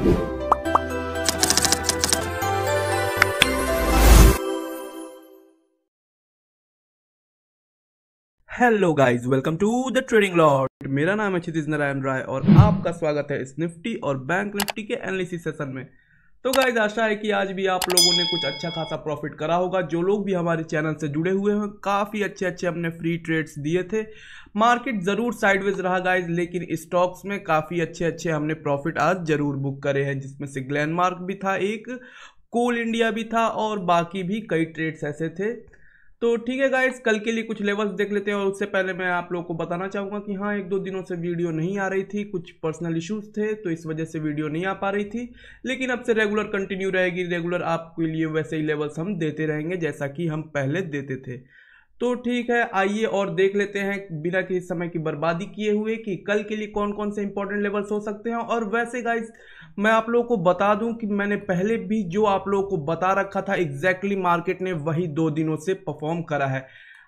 Hello guys, welcome to the trading lot. मेरा नाम है क्षितिज नारायण राय और आपका स्वागत है इस निफ्टी और बैंक निफ्टी के एनालिसिस सेशन में। तो गाइस, आशा है कि आज भी आप लोगों ने कुछ अच्छा खासा प्रॉफिट करा होगा। जो लोग भी हमारे चैनल से जुड़े हुए हैं, काफ़ी अच्छे हमने फ्री ट्रेड्स दिए थे। मार्केट ज़रूर साइडवेज रहा गाइस, लेकिन स्टॉक्स में काफ़ी अच्छे हमने प्रॉफिट आज ज़रूर बुक करे हैं, जिसमें से ग्लेनमार्क भी था, एक कोल इंडिया भी था और बाकी भी कई ट्रेड्स ऐसे थे। तो ठीक है गाइस, कल के लिए कुछ लेवल्स देख लेते हैं। और उससे पहले मैं आप लोगों को बताना चाहूँगा कि हाँ, 1-2 दिनों से वीडियो नहीं आ रही थी, कुछ पर्सनल इश्यूज थे, तो इस वजह से वीडियो नहीं आ पा रही थी। लेकिन अब से रेगुलर कंटिन्यू रहेगी, रेगुलर आपके लिए वैसे ही लेवल्स हम देते रहेंगे जैसा कि हम पहले देते थे। तो ठीक है, आइए और देख लेते हैं बिना किसी समय की बर्बादी किए हुए कि कल के लिए कौन कौन से इंपॉर्टेंट लेवल्स हो सकते हैं। और वैसे गाइस, मैं आप लोगों को बता दूं कि मैंने पहले भी जो आप लोगों को बता रखा था, एग्जैक्टली मार्केट ने वही 2 दिनों से परफॉर्म करा है।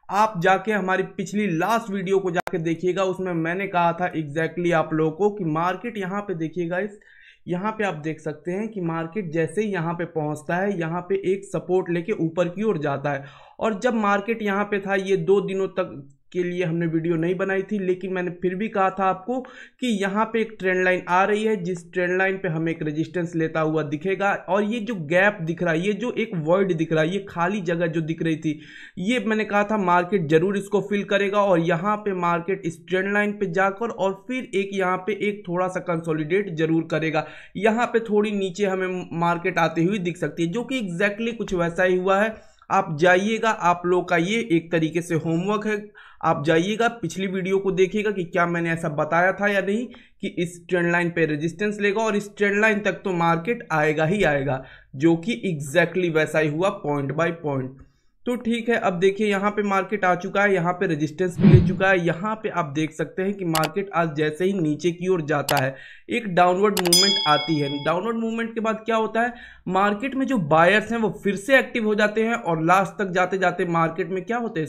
आप जाके हमारी पिछली लास्ट वीडियो को जाके देखिएगा, उसमें मैंने कहा था एग्जैक्टली आप लोगों को कि मार्केट यहाँ पे देखिएगा, इस यहाँ पे आप देख सकते हैं कि मार्केट जैसे ही यहाँ पे पहुँचता है, यहाँ पे एक सपोर्ट लेके ऊपर की ओर जाता है। और जब मार्केट यहाँ पे था, ये 2 दिनों तक के लिए हमने वीडियो नहीं बनाई थी, लेकिन मैंने फिर भी कहा था आपको कि यहाँ पे एक ट्रेंड लाइन आ रही है, जिस ट्रेंड लाइन पे हमें एक रेजिस्टेंस लेता हुआ दिखेगा। और ये जो गैप दिख रहा है, ये जो एक वॉइड दिख रहा है, ये खाली जगह जो दिख रही थी, ये मैंने कहा था मार्केट जरूर इसको फिल करेगा। और यहाँ पे मार्केट इस ट्रेंड लाइन पे जाकर और फिर एक यहाँ पे एक थोड़ा सा कंसोलिडेट जरूर करेगा। यहाँ पे थोड़ी नीचे हमें मार्केट आती हुई दिख सकती है, जो कि एग्जैक्टली कुछ वैसा ही हुआ है। आप जाइएगा, आप लोग का ये एक तरीके से होमवर्क है, आप जाइएगा पिछली वीडियो को देखिएगा कि क्या मैंने ऐसा बताया था या नहीं कि इस ट्रेंड लाइन पे रेजिस्टेंस लेगा और इस ट्रेंड लाइन तक तो मार्केट आएगा ही आएगा, जो कि एग्जैक्टली वैसा ही हुआ पॉइंट बाय पॉइंट। तो ठीक है, अब देखिए यहाँ पे मार्केट आ चुका है, यहाँ पे रेजिस्टेंस भी ले चुका है। यहाँ पे आप देख सकते हैं कि मार्केट आज जैसे ही नीचे की ओर जाता है, एक डाउनवर्ड मूवमेंट आती है। डाउनवर्ड मूवमेंट के बाद क्या होता है, मार्केट में जो बायर्स हैं वो फिर से एक्टिव हो जाते हैं और लास्ट तक जाते जाते मार्केट में क्या होते हैं,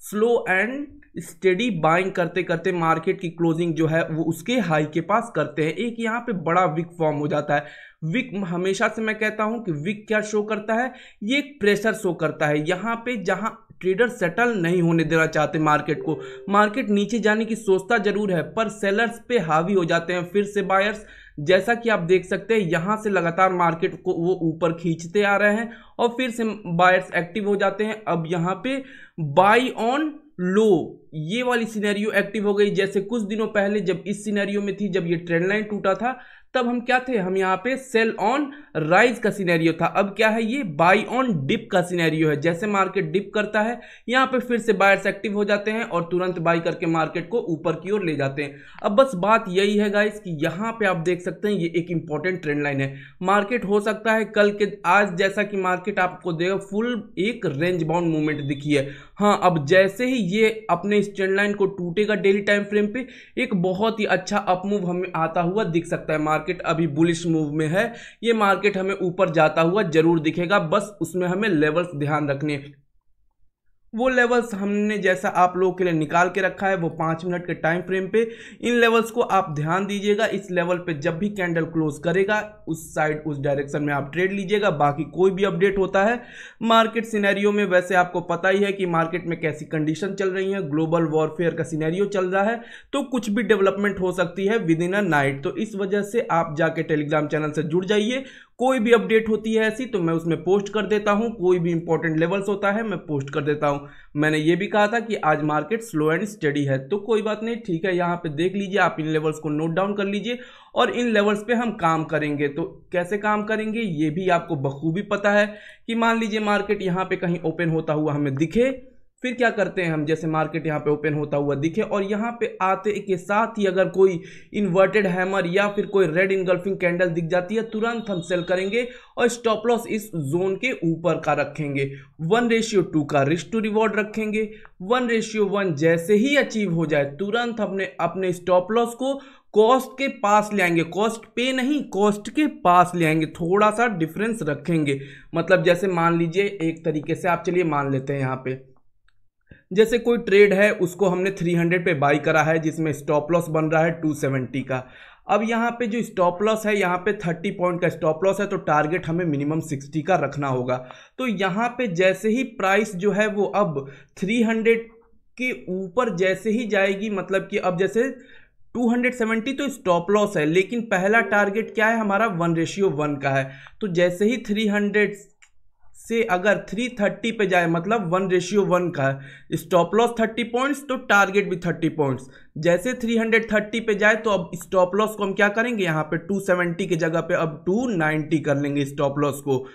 स्लो एंड स्टेडी बाइंग करते करते मार्केट की क्लोजिंग जो है वो उसके हाई के पास करते हैं। एक यहाँ पे बड़ा विक फॉर्म हो जाता है। विक, हमेशा से मैं कहता हूं कि विक क्या शो करता है, ये एक प्रेशर शो करता है। यहाँ पे जहां ट्रेडर सेटल नहीं होने देना चाहते मार्केट को, मार्केट नीचे जाने की सोचता जरूर है, पर सेलर्स पे हावी हो जाते हैं फिर से बायर्स। जैसा कि आप देख सकते हैं, यहां से लगातार मार्केट को वो ऊपर खींचते आ रहे हैं और फिर से बायर्स एक्टिव हो जाते हैं। अब यहाँ पे बाई ऑन लो ये वाली सिनेरियो एक्टिव हो गई। जैसे कुछ दिनों पहले जब इस सिनेरियो में थी, जब ये ट्रेंड लाइन टूटा था, तब हम क्या थे, हम यहाँ पे सेल ऑन राइज का सिनेरियो था। अब क्या है, ये बाई ऑन डिप का सिनेरियो है। जैसे मार्केट डिप करता है, यहाँ पे फिर से बायर्स एक्टिव हो जाते हैं और तुरंत बाई करके मार्केट को ऊपर की ओर ले जाते हैं। अब बस बात यही है गाइस कि यहाँ पे आप देख सकते हैं ये एक इंपॉर्टेंट ट्रेंड लाइन है। मार्केट हो सकता है कल के आज जैसा कि मार्केट आपको देगा फुल एक रेंज बाउंड मूवमेंट दिखी है। हाँ, अब जैसे ही ये अपने इस ट्रेंड लाइन को टूटेगा डेली टाइम फ्रेम पे, एक बहुत ही अच्छा अप मूव हमें आता हुआ दिख सकता है। मार्केट अभी बुलिश मूव में है, ये मार्केट हमें ऊपर जाता हुआ जरूर दिखेगा, बस उसमें हमें लेवल्स ध्यान रखने हैं। वो लेवल्स हमने जैसा आप लोगों के लिए निकाल के रखा है, वो 5 मिनट के टाइम फ्रेम पे, इन लेवल्स को आप ध्यान दीजिएगा। इस लेवल पे जब भी कैंडल क्लोज करेगा, उस साइड उस डायरेक्शन में आप ट्रेड लीजिएगा। बाकी कोई भी अपडेट होता है मार्केट सिनेरियो में, वैसे आपको पता ही है कि मार्केट में कैसी कंडीशन चल रही है, ग्लोबल वॉरफेयर का सिनेरियो चल रहा है, तो कुछ भी डेवलपमेंट हो सकती है विद इन अ नाइट। तो इस वजह से आप जाके टेलीग्राम चैनल से जुड़ जाइए, कोई भी अपडेट होती है ऐसी तो मैं उसमें पोस्ट कर देता हूं, कोई भी इंपॉर्टेंट लेवल्स होता है मैं पोस्ट कर देता हूं। मैंने ये भी कहा था कि आज मार्केट स्लो एंड स्टडी है, तो कोई बात नहीं, ठीक है, यहाँ पे देख लीजिए, आप इन लेवल्स को नोट डाउन कर लीजिए और इन लेवल्स पे हम काम करेंगे। तो कैसे काम करेंगे ये भी आपको बखूबी पता है कि मान लीजिए मार्केट यहाँ पे कहीं ओपन होता हुआ हमें दिखे, फिर क्या करते हैं हम, जैसे मार्केट यहाँ पे ओपन होता हुआ दिखे और यहाँ पे आते के साथ ही अगर कोई इन्वर्टेड हैमर या फिर कोई रेड इनगल्फिंग कैंडल दिख जाती है, तुरंत हम सेल करेंगे और स्टॉप लॉस इस जोन के ऊपर का रखेंगे। 1:2 का रिस्क टू रिवॉर्ड रखेंगे। 1:1 जैसे ही अचीव हो जाए, तुरंत अपने स्टॉप लॉस को कॉस्ट के पास ले आएंगे, कॉस्ट पे नहीं, कॉस्ट के पास ले आएंगे, थोड़ा सा डिफरेंस रखेंगे। मतलब जैसे मान लीजिए एक तरीके से आप चलिए मान लेते हैं, यहाँ पे जैसे कोई ट्रेड है उसको हमने 300 पे बाई करा है, जिसमें स्टॉप लॉस बन रहा है 270 का। अब यहाँ पे जो स्टॉप लॉस है, यहाँ पे 30 पॉइंट का स्टॉप लॉस है, तो टारगेट हमें मिनिमम 60 का रखना होगा। तो यहाँ पे जैसे ही प्राइस जो है वो अब 300 के ऊपर जैसे ही जाएगी, मतलब कि अब जैसे 270 तो स्टॉप लॉस है, लेकिन पहला टारगेट क्या है हमारा 1:1 का है। तो जैसे ही 300 से अगर 330 पे जाए, मतलब 1:1 का है, स्टॉप लॉस 30 पॉइंट्स तो टारगेट भी 30 पॉइंट्स। जैसे 330 पे जाए तो अब स्टॉप लॉस को हम क्या करेंगे, यहाँ पे 270 की जगह पे अब 290 कर लेंगे स्टॉप लॉस को।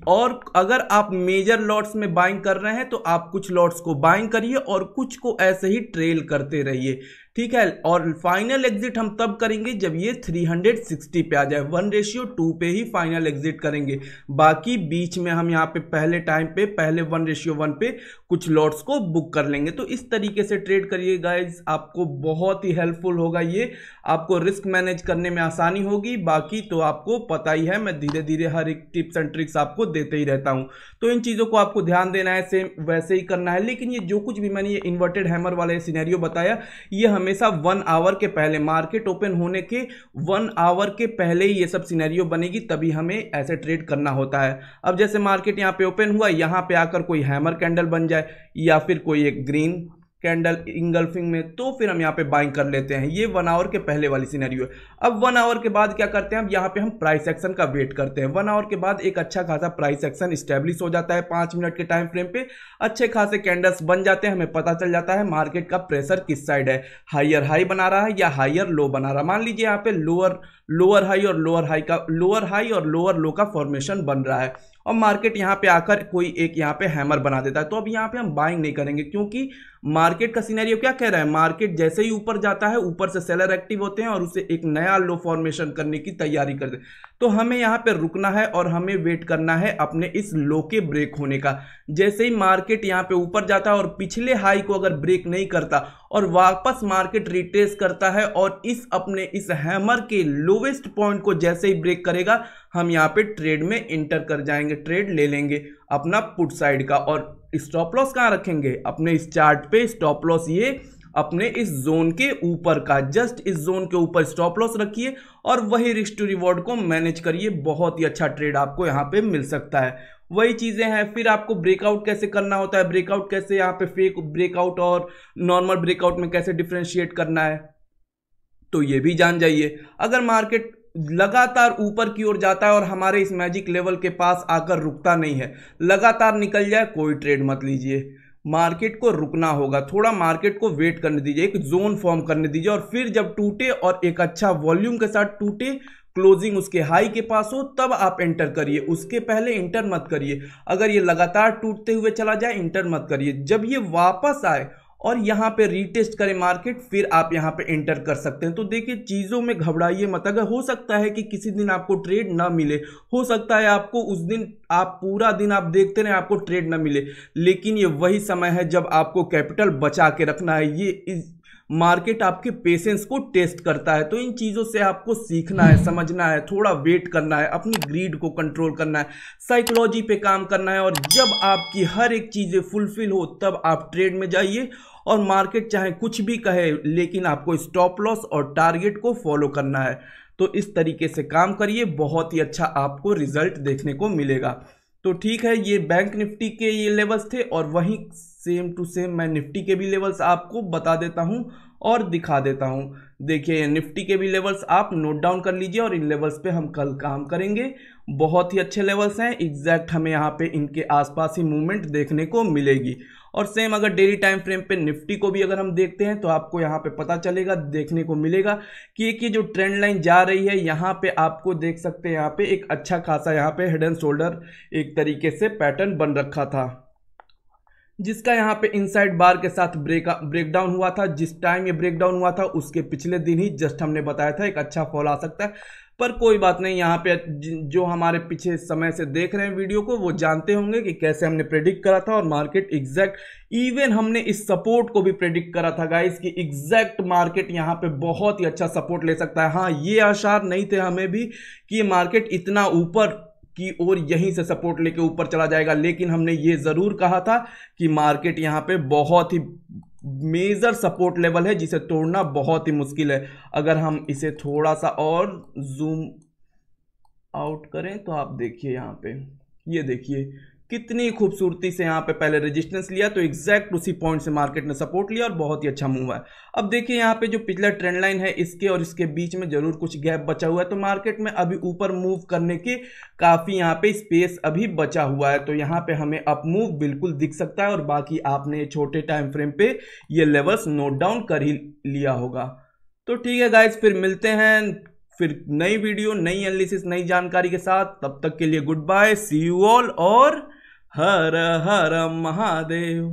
और अगर आप मेजर लॉट्स में बाइंग कर रहे हैं तो आप कुछ लॉट्स को बाइंग करिए और कुछ को ऐसे ही ट्रेल करते रहिए, ठीक है। और फाइनल एग्जिट हम तब करेंगे जब ये 360 पे आ जाए, 1:2 पे ही फाइनल एग्जिट करेंगे। बाकी बीच में हम यहाँ पे पहले टाइम पे पहले 1:1 पे कुछ लॉट्स को बुक कर लेंगे। तो इस तरीके से ट्रेड करिए गाइज, आपको बहुत ही हेल्पफुल होगा ये, आपको रिस्क मैनेज करने में आसानी होगी। बाकी तो आपको पता ही है, मैं धीरे धीरे हर एक टिप्स एंड ट्रिक्स आपको देते ही रहता हूँ, तो इन चीज़ों को आपको ध्यान देना है, सेम वैसे ही करना है। लेकिन ये जो कुछ भी मैंने ये इन्वर्टेड हैमर वाला सिनेरियो बताया, ये हमेशा 1 आवर के पहले, मार्केट ओपन होने के 1 आवर के पहले ही ये सब सिनेरियो बनेगी, तभी हमें ऐसे ट्रेड करना होता है। अब जैसे मार्केट यहाँ पे ओपन हुआ, यहाँ पे आकर कोई हैमर कैंडल बन जाए या फिर कोई एक ग्रीन कैंडल इंगल्फिंग में, तो फिर हम यहाँ पे बाइंग कर लेते हैं। ये 1 आवर के पहले वाली सिनेरियो है। अब 1 आवर के बाद क्या करते हैं, अब यहाँ पे हम प्राइस एक्शन का वेट करते हैं। 1 आवर के बाद एक अच्छा खासा प्राइस एक्शन स्टैब्लिश हो जाता है, 5 मिनट के टाइम फ्रेम पे अच्छे खासे कैंडल्स बन जाते हैं, हमें पता चल जाता है मार्केट का प्रेशर किस साइड है, हाइयर हाई बना रहा है या हाइयर लो बना रहा है। मान लीजिए यहाँ पे लोअर हाई और लोअर लो का फॉर्मेशन बन रहा है और मार्केट यहाँ पे आकर कोई एक यहाँ पे हैमर बना देता है, तो अब यहाँ पे हम बाइंग नहीं करेंगे, क्योंकि मार्केट का सिनेरियो क्या कह रहा है, मार्केट जैसे ही ऊपर जाता है ऊपर से सेलर एक्टिव होते हैं और उसे एक नया लो फॉर्मेशन करने की तैयारी करते हैं। तो हमें यहाँ पे रुकना है और हमें वेट करना है अपने इस लो के ब्रेक होने का। जैसे ही मार्केट यहाँ पे ऊपर जाता है और पिछले हाई को अगर ब्रेक नहीं करता और वापस मार्केट रिट्रेस करता है और इस हैमर के लोवेस्ट पॉइंट को जैसे ही ब्रेक करेगा, हम यहाँ पे ट्रेड में इंटर कर जाएंगे, ट्रेड ले लेंगे अपना पुट साइड का। और स्टॉप लॉस कहाँ रखेंगे, अपने इस चार्ट पे स्टॉप लॉस ये अपने इस जोन के ऊपर का, जस्ट इस जोन के ऊपर स्टॉप लॉस रखिए और वही रिस्क टू रिवॉर्ड को मैनेज करिए। बहुत ही अच्छा ट्रेड आपको यहाँ पे मिल सकता है। वही चीजें हैं। फिर आपको ब्रेकआउट कैसे करना होता है, ब्रेकआउट कैसे, यहाँ पे फेक ब्रेकआउट और नॉर्मल ब्रेकआउट में कैसे डिफरेंशिएट करना है, तो ये भी जान जाइए। अगर मार्केट लगातार ऊपर की ओर जाता है और हमारे इस मैजिक लेवल के पास आकर रुकता नहीं है, लगातार निकल जाए, कोई ट्रेड मत लीजिए। मार्केट को रुकना होगा, थोड़ा मार्केट को वेट करने दीजिए, एक जोन फॉर्म करने दीजिए और फिर जब टूटे और एक अच्छा वॉल्यूम के साथ टूटे, क्लोजिंग उसके हाई के पास हो, तब आप एंटर करिए, उसके पहले इंटर मत करिए। अगर ये लगातार टूटते हुए चला जाए, इंटर मत करिए। जब ये वापस आए और यहाँ पे रीटेस्ट करे मार्केट, फिर आप यहाँ पे एंटर कर सकते हैं। तो देखिए, चीज़ों में घबराइए मत। अगर हो सकता है कि किसी दिन आपको ट्रेड ना मिले, हो सकता है आपको उस दिन आप पूरा दिन आप देखते रहे आपको ट्रेड ना मिले, लेकिन ये वही समय है जब आपको कैपिटल बचा के रखना है। ये मार्केट आपके पेशेंस को टेस्ट करता है, तो इन चीज़ों से आपको सीखना है, समझना है, थोड़ा वेट करना है, अपनी ग्रीड को कंट्रोल करना है, साइकोलॉजी पे काम करना है। और जब आपकी हर एक चीज़ें फुलफिल हो तब आप ट्रेड में जाइए। और मार्केट चाहे कुछ भी कहे, लेकिन आपको स्टॉप लॉस और टारगेट को फॉलो करना है। तो इस तरीके से काम करिए, बहुत ही अच्छा आपको रिजल्ट देखने को मिलेगा। तो ठीक है, ये बैंक निफ्टी के ये लेवल्स थे और वहीं सेम टू सेम मैं निफ्टी के भी लेवल्स आपको बता देता हूं और दिखा देता हूं। देखिए, निफ्टी के भी लेवल्स आप नोट डाउन कर लीजिए और इन लेवल्स पे हम कल काम करेंगे। बहुत ही अच्छे लेवल्स हैं, एग्जैक्ट हमें यहाँ पे इनके आसपास ही मूवमेंट देखने को मिलेगी। और सेम अगर डेली टाइम फ्रेम पे निफ्टी को भी अगर हम देखते हैं तो आपको यहाँ पे पता चलेगा, देखने को मिलेगा कि एक ये जो ट्रेंड लाइन जा रही है, यहाँ पे आपको देख सकते हैं, यहाँ पे एक अच्छा खासा यहाँ पे हेड एंड शोल्डर एक तरीके से पैटर्न बन रखा था, जिसका यहाँ पे इनसाइड बार के साथ ब्रेकडाउन हुआ था। जिस टाइम ये ब्रेकडाउन हुआ था उसके पिछले दिन ही जस्ट हमने बताया था एक अच्छा फॉल आ सकता है, पर कोई बात नहीं। यहाँ पे जो हमारे पीछे समय से देख रहे हैं वीडियो को, वो जानते होंगे कि कैसे हमने प्रेडिक्ट करा था और मार्केट एग्जैक्ट, इवन हमने इस सपोर्ट को भी प्रेडिक्ट करा था गाइस कि एग्जैक्ट मार्केट यहाँ पे बहुत ही अच्छा सपोर्ट ले सकता है। हाँ, ये आसार नहीं थे हमें भी कि ये मार्केट इतना ऊपर की ओर यहीं से सपोर्ट लेके ऊपर चला जाएगा, लेकिन हमने ये जरूर कहा था कि मार्केट यहाँ पे बहुत ही मेजर सपोर्ट लेवल है जिसे तोड़ना बहुत ही मुश्किल है। अगर हम इसे थोड़ा सा और जूम आउट करें तो आप देखिए यहाँ पे, ये देखिए कितनी खूबसूरती से यहाँ पे पहले रेजिस्टेंस लिया तो एग्जैक्ट उसी पॉइंट से मार्केट ने सपोर्ट लिया और बहुत ही अच्छा मूव है। अब देखिए यहाँ पे जो पिछला ट्रेंड लाइन है इसके और इसके बीच में जरूर कुछ गैप बचा हुआ है, तो मार्केट में अभी ऊपर मूव करने की काफी यहाँ पे स्पेस अभी बचा हुआ है। तो यहाँ पे हमें अप मूव बिल्कुल दिख सकता है और बाकी आपने छोटे टाइम फ्रेम पे ये लेवल्स नोट डाउन कर ही लिया होगा। तो ठीक है गाइज, फिर मिलते हैं फिर नई वीडियो, नई एनालिसिस, नई जानकारी के साथ। तब तक के लिए goodbye, see you all और हर हर महादेव।